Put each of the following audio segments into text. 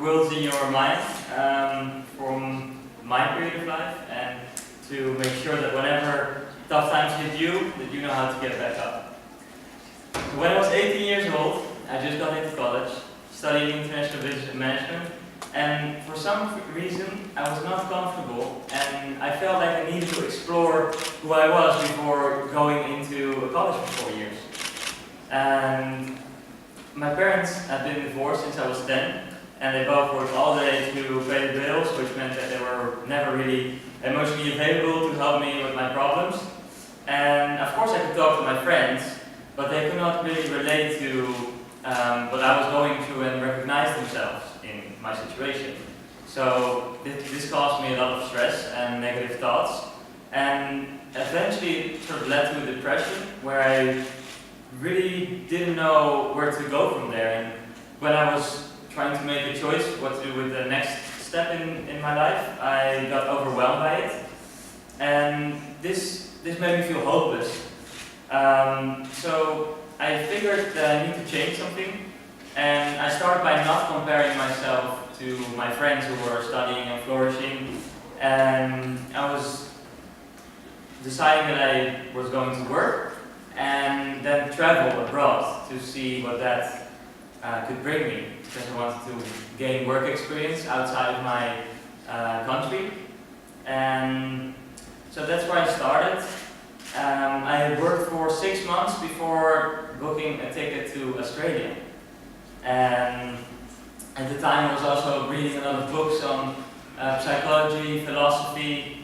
worlds in your mind from my period of life, and to make sure that whenever tough times hit you, that you know how to get back up. When I was 18 years old, I just got into college, studying international business and management, and for some reason I was not comfortable, and I felt like I needed to explore who I was before going into college for 4 years. And my parents had been divorced since I was 10, and they both worked all day to pay the bills, which meant that they were never really emotionally available to help me with my problems. And of course I could talk to my friends, but they could not really relate to what I was going through and recognize themselves in my situation. So this caused me a lot of stress and negative thoughts, and eventually it sort of led to a depression where I really didn't know where to go from there. And when I was trying to make a choice what to do with the next step in my life, I got overwhelmed by it, and this made me feel hopeless. So I figured that I need to change something, and I started by not comparing myself to my friends who were studying and flourishing, and I was deciding that I was going to work and then travel abroad to see what that could bring me, because I wanted to gain work experience outside of my country. And so that's where I started. I worked for 6 months before booking a ticket to Australia. And at the time I was also reading a lot of books on psychology, philosophy,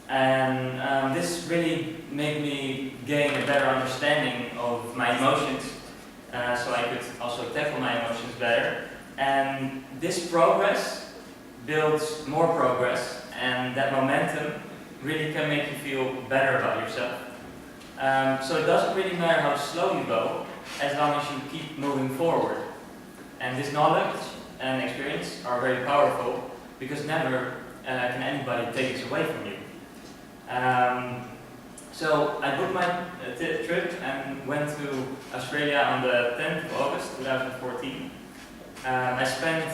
and this really made me gain a better understanding of my emotions, so I could also tackle my emotions better. And this progress builds more progress, and that momentum really can make you feel better about yourself. So it doesn't really matter how slow you go, as long as you keep moving forward. And this knowledge and experience are very powerful, because never can anybody take this away from you. So I booked my trip and went to Australia on the 10th of August 2014. I spent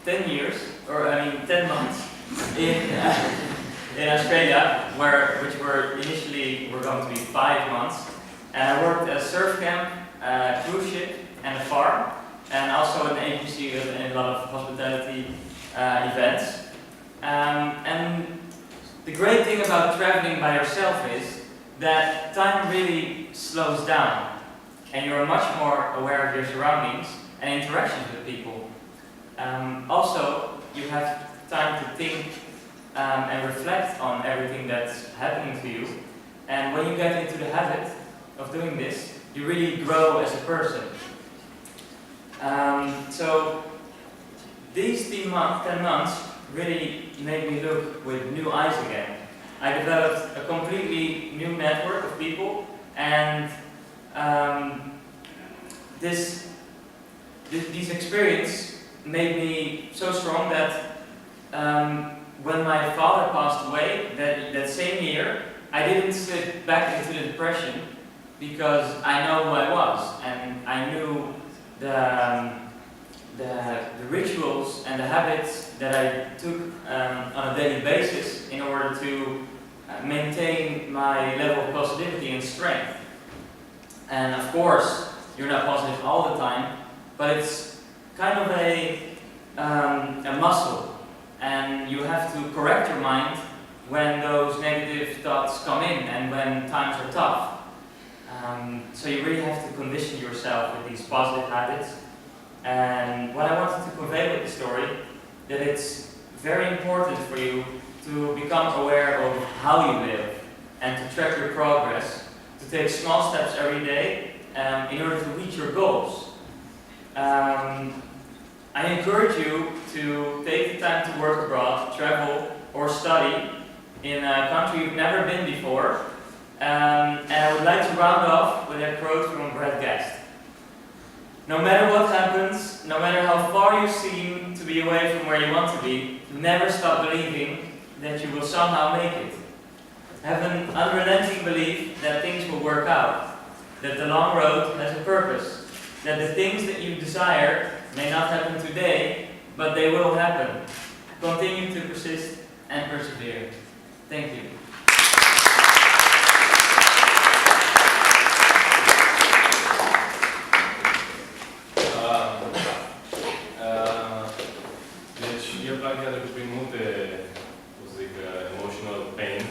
10 months in Australia, which were initially going to be 5 months. And I worked at a surf camp, a cruise ship, and a farm, and also an agency with a lot of hospitality events. And the great thing about traveling by yourself is that time really slows down, and you're much more aware of your surroundings and interactions with people. Also, you have time to think and reflect on everything that's happening to you, and when you get into the habit of doing this, you really grow as a person. So these 10 months really made me look with new eyes again. I developed a completely new network of people, and this experience made me so strong that when my father passed away that same year, I didn't slip back into the depression, because I know who I was, and I knew the rituals and the habits that I took on a daily basis in order to maintain my level of positivity and strength. And of course, you're not positive all the time, but it's kind of a muscle, and you have to correct your mind when those negative thoughts come in and when times are tough. So you really have to condition yourself with these positive habits. And what I wanted to convey with the story, that it's very important for you to become aware of how you live and to track your progress, to take small steps every day in order to reach your goals. I encourage you to take the time to work abroad, travel, or study in a country you've never been before. And I would like to round off with a quote from Brad Guest. No matter what happens, no matter how far you seem to be away from where you want to be, never stop believing that you will somehow make it. Have an unrelenting belief that things will work out, that the long road has a purpose, that the things that you desire may not happen today, but they will happen. Continue to persist and persevere. Thank you. Deci, el practic a trecut prin multe, cum să zic, emotional pain,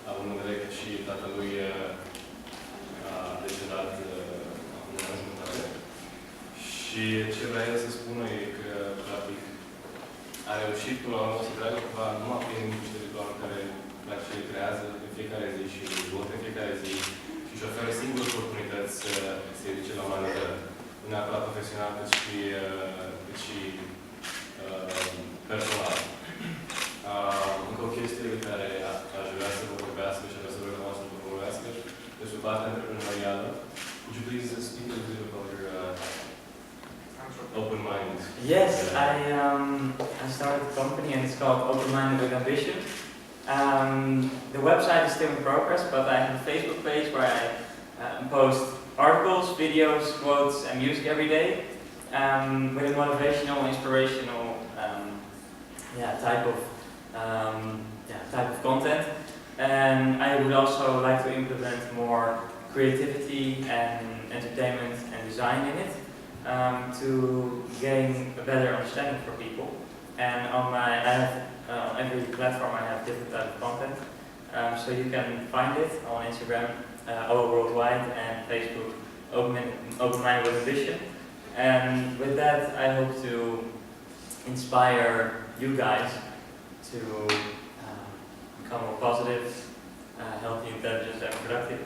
având în vedere că și tatălui a decedat acum un an jumătate. Și ce vrea el să spună e că, practic, a reușit până la urmă să treacă cumva numai prin niște ritualuri care practic le creează în fiecare zi și dezvoltă în fiecare zi și își oferă singure oportunități să se ridice la mare nu neapărat profesional, cât și personal. Încă o chestie de care aș vrea să vă vorbească și aș vrea să vă recomand să vă vorbească despre partea antreprenorială. Could you please speak a little bit about your open mind? Yes, I started a company and it's called Open-Minded Ambition. The website is still in progress, but I have a Facebook page where I post articles, videos, quotes, and music every day with a motivational, inspirational type of content. And I would also like to implement more creativity and entertainment and design in it to gain a better understanding for people. And on every platform I have different type of content, so you can find it on Instagram, all worldwide, and Facebook, Open-Minded with Ambition. And with that, I hope to inspire you guys to become more positive, healthy, intelligent, and productive.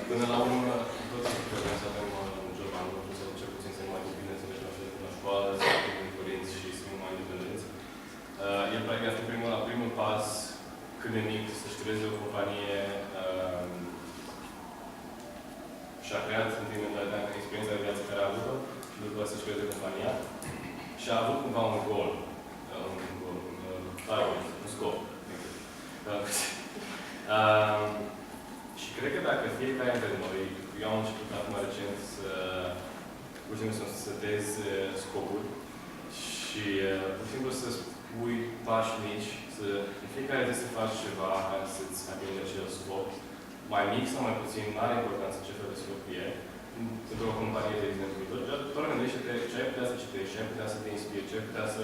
Până la urmă, toți trebuie să avem un job anume, sau cel puțin să nu mai bine să mergem la școală, să fim părinți și să fim mai independenți. El practic a fost primul pas cât de mic să-și creeze o companie și-a creat sentimentalitatea, experiența de viață care a avut-o și după aceea să-și creeze compania și a avut cumva un gol, un scop. Și cred că dacă fiecare dintre noi, eu am început acum recent să pur și simplu să setez scopuri și pur și simplu să pui pași mici, să în fiecare zi să faci ceva care să-ți atingi acel scop, mai mic sau mai puțin, nu are importanță ce fel de scop e, într-o companie, de exemplu, doar gândește-te ce ai putea să citești, ce ai putea să te inspiri, ce ai putea să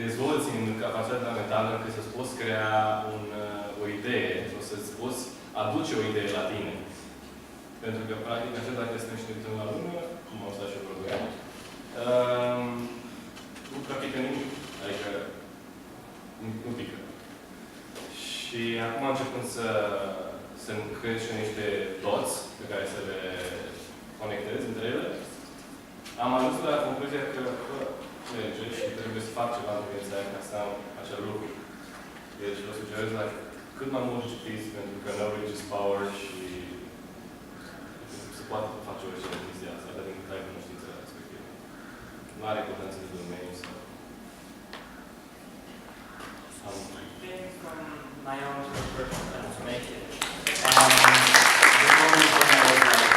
dezvolți în capacitatea mentală încât să-ți poți crea o idee sau să-ți poți aduce o idee la tine. Pentru că, practic, așa dacă suntem și ne uităm la lună, cum am stat și eu vorbeam, nu prea pică nimic. Adică, nu pică. Și acum începând să-mi creez și niște dots pe care să le conectez între ele, am ajuns la concluzia că merge și trebuie să fac ceva în viața aia ca să am acel lucru. Deci vă sugerez la cât mai mult citiți, pentru că knowledge is power și se poate face orice în chestia asta, atât din cât ai cunoștințele respective. Nu are importanță de domeniu sau... From my own personal transformation, the moment when I was like,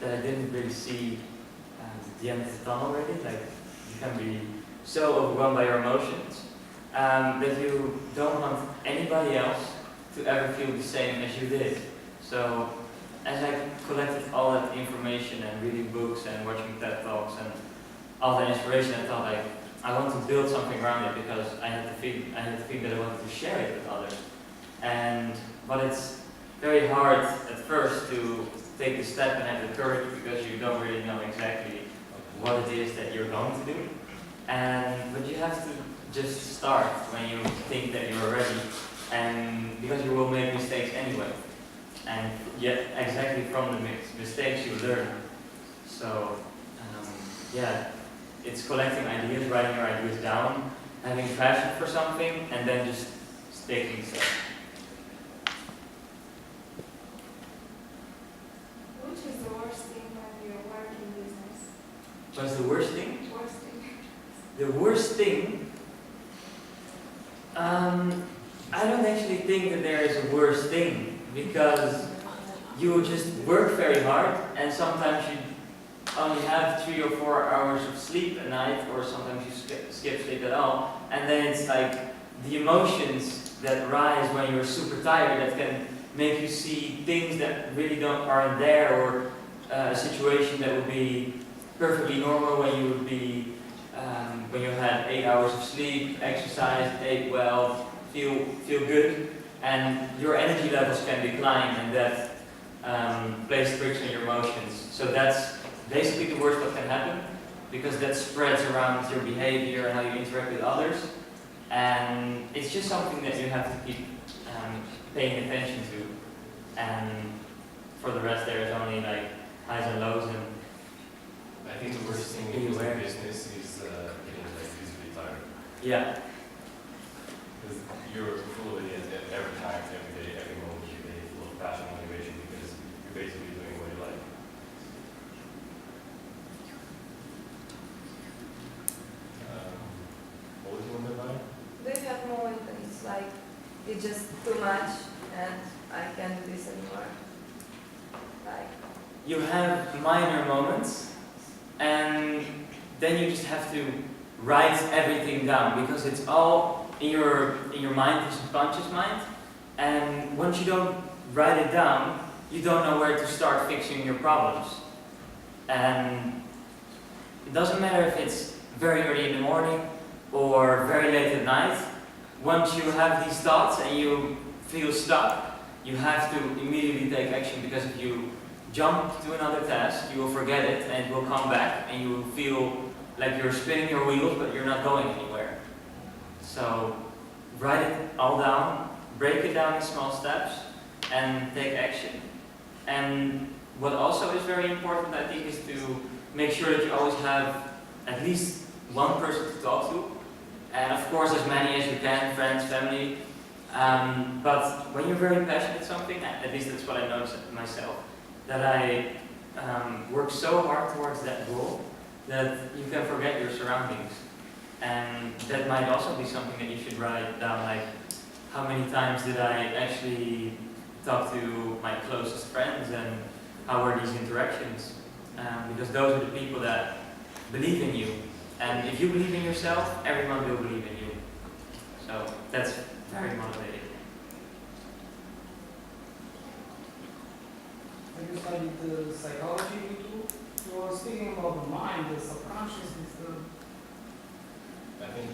that I didn't really see the end of the tunnel already. Like, you can be so overwhelmed by your emotions that you don't want anybody else to ever feel the same as you did. So, as I collected all that information and reading books and watching TED Talks and all that inspiration, I thought like, I want to build something around it because I had the feeling that I wanted to share it with others. But it's very hard at first to take the step and have the courage because you don't really know exactly what it is that you're going to do. But you have to just start when you think that you're ready, and because you will make mistakes anyway. And yet, exactly from the mistakes you learn. So, it's collecting ideas, writing your ideas down, having passion for something, and then just taking steps. Which is the worst thing when you work in business? What's the worst thing? Worst thing. The worst thing? I don't actually think that there is a worst thing, because you just work very hard, and sometimes you only have 3 or 4 hours of sleep a night, or sometimes you skip sleep at all, and then it's like the emotions that rise when you're super tired that can make you see things that really aren't there, or a situation that would be perfectly normal when you would be when you had 8 hours of sleep, exercised, ate well, feel good, and your energy levels can decline, and that plays tricks on your emotions. So that's basically the worst that can happen, because that spreads around your behavior and how you interact with others, and it's just something that you have to keep paying attention to. And for the rest, there is only like highs and lows, and I think the worst thing in business is getting like physically tired. Yeah. Because you're full of it every time, every day, every moment of your day, full of passion, motivation, because you're basically doing what you like. What was you wondering about? Do you have moments when it's like, it's just too much and I can't do this anymore? Like, You have minor moments, and then you just have to write everything down, because it's all in your mind, your subconscious mind, and once you don't write it down, you don't know where to start fixing your problems. And it doesn't matter if it's very early in the morning or very late at night. Once you have these thoughts and you feel stuck, you have to immediately take action, because if you jump to another task, you will forget it and it will come back, and you will feel like you're spinning your wheels but you're not going anywhere. So write it all down, break it down in small steps, and take action. And what also is very important, I think, is to make sure that you always have at least one person to talk to, and of course as many as you can, friends, family. But when you're very passionate at something, at least that's what I noticed myself, that I work so hard towards that goal that you can forget your surroundings. And that might also be something that you should write down, like how many times did I actually talk to my closest friends, and how were these interactions? Because those are the people that believe in you. And if you believe in yourself, everyone will believe in you. So that's very motivating. Have you studied psychology too? You were speaking about the mind, the subconscious, I think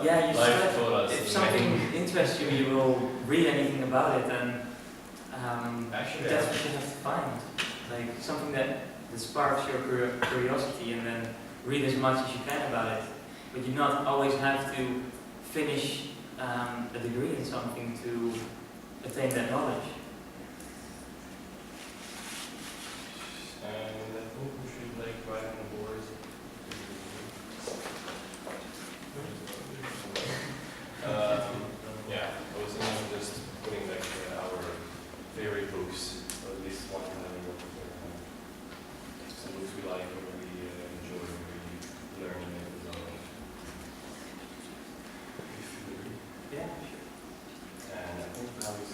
Yeah, you life should. taught us If something interests you, you will read anything about it, and Actually, that's what you have to find. Like something that sparks your curiosity, and then read as much as you can about it. But you not always have to finish a degree in something to attain that knowledge. And I think we should like write on the boards. Yeah, I was thinking of just putting like our favorite books, or at least one that we want to some books we like, or we enjoy, or we learn and Yeah. and I think that was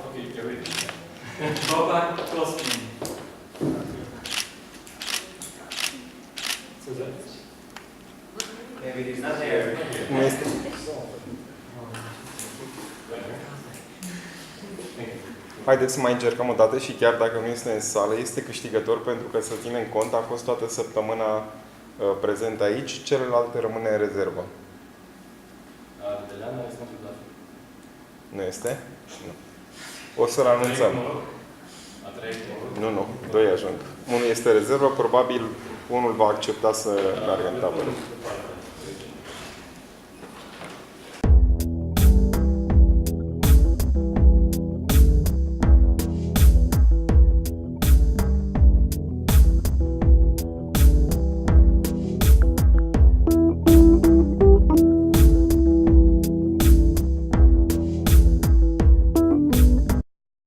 okay, get ready. Boba Kloski. Maybe he's not there. Nu este. Haideți să mai încercăm o dată și chiar dacă nu este în sală, este câștigător, pentru că să ținem cont, a fost toată săptămâna prezent aici, celelalte rămâne în rezervă. Nu este? Nu. O să-l anunțăm. Nu, 2 ajung. Unul este rezervă, probabil unul va accepta să meargă în tabără.